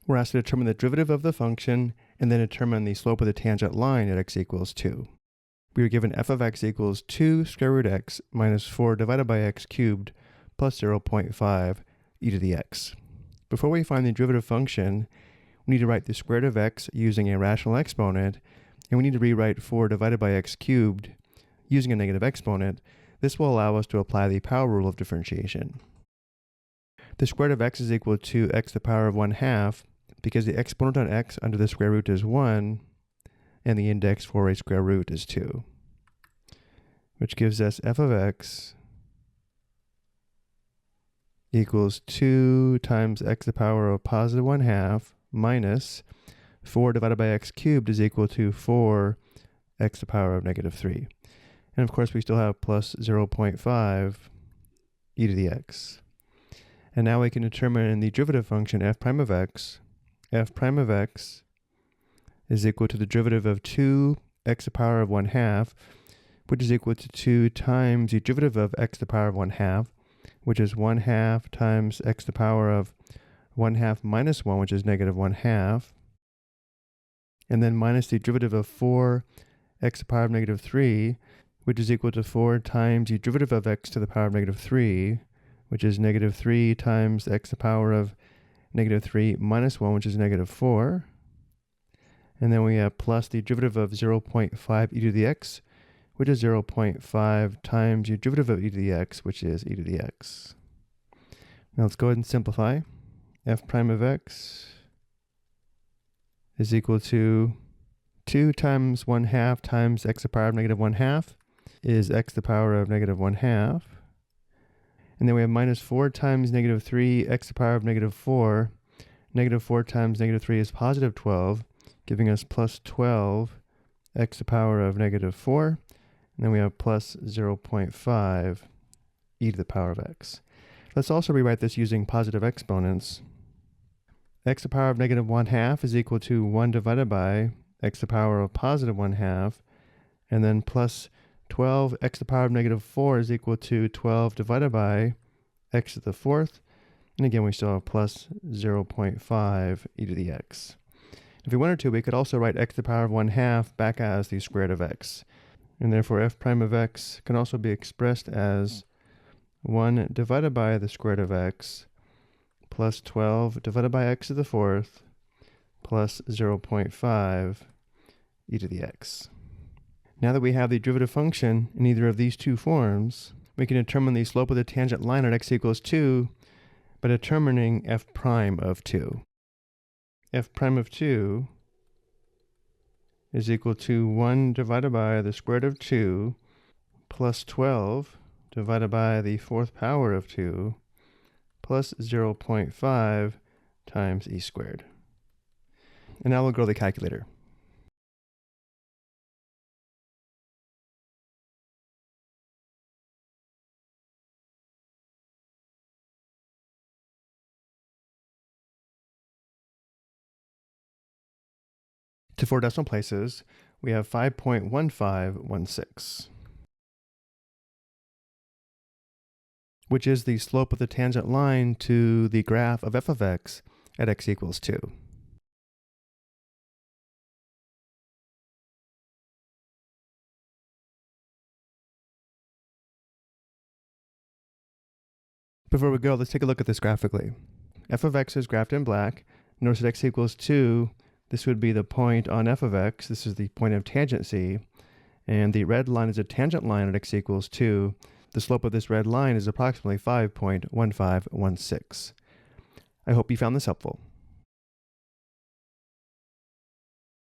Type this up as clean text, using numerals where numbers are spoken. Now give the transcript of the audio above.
We're asked to determine the derivative of the function and then determine the slope of the tangent line at x equals 2. We are given f of x equals 2 square root x minus 4 divided by x cubed plus 0.5 e to the x. Before we find the derivative function, we need to write the square root of x using a rational exponent, and we need to rewrite 4 divided by x cubed using a negative exponent. This will allow us to apply the power rule of differentiation. The square root of x is equal to x to the power of 1/2 because the exponent on x under the square root is 1 and the index for a square root is 2, which gives us f of x equals 2 times x to the power of positive 1/2 minus 4 divided by x cubed is equal to 4 x to the power of negative 3. And of course we still have plus 0.5 e to the x. And now we can determine the derivative function f prime of x. F prime of x is equal to the derivative of 2 x to the power of 1/2, which is equal to 2 times the derivative of x to the power of 1/2, which is 1/2 times x to the power of 1/2 minus 1, which is negative 1/2, and then minus the derivative of 4 x to the power of negative 3, which is equal to 4 times the derivative of x to the power of negative 3, which is negative 3 times x to the power of negative 3 minus 1, which is negative 4. And then we have plus the derivative of 0.5 e to the x, which is 0.5 times the derivative of e to the x, which is e to the x. Now let's go ahead and simplify. F prime of x is equal to 2 times 1/2 times x to the power of negative 1/2 is x to the power of negative 1/2. And then we have minus 4 times negative 3 x to the power of negative 4. Negative 4 times negative 3 is positive 12, giving us plus 12 x to the power of negative 4. And then we have plus 0.5 e to the power of x. Let's also rewrite this using positive exponents. X to the power of negative 1/2 is equal to 1 divided by x to the power of positive 1/2, and then plus 12 x to the power of negative 4 is equal to 12 divided by x to the 4th, and again we still have plus 0.5 e to the x. If we wanted to, we could also write x to the power of 1/2 back as the square root of x, and therefore f prime of x can also be expressed as 1 divided by the square root of x plus 12 divided by x to the 4th plus 0.5 e to the x. Now that we have the derivative function in either of these two forms, we can determine the slope of the tangent line at x equals 2 by determining f prime of 2. F prime of 2 is equal to 1 divided by the square root of 2 plus 12 divided by the 4th power of 2 plus 0.5 times e squared. And now we'll go to the calculator. To 4 decimal places, we have 5.1516, which is the slope of the tangent line to the graph of f of x at x equals 2. Before we go, let's take a look at this graphically. F of x is graphed in black. Notice at x equals 2, this would be the point on f of x. This is the point of tangency. And the red line is a tangent line at x equals 2. The slope of this red line is approximately 5.1516. I hope you found this helpful.